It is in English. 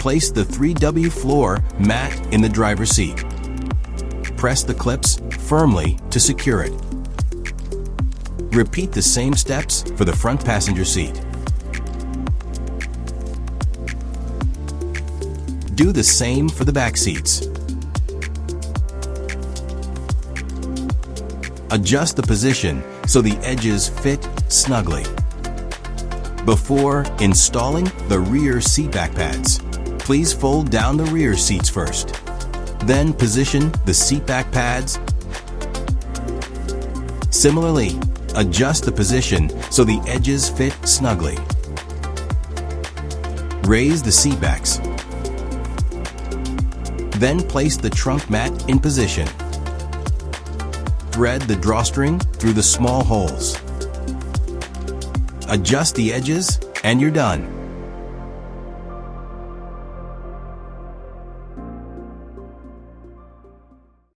Place the 3W floor mat in the driver's seat. Press the clips firmly to secure it. Repeat the same steps for the front passenger seat. Do the same for the back seats. Adjust the position so the edges fit snugly. Before installing the rear seat back pads, please fold down the rear seats first. Then position the seat back pads. Similarly, adjust the position so the edges fit snugly. Raise the seat backs. Then place the trunk mat in position. Thread the drawstring through the small holes. Adjust the edges and you're done.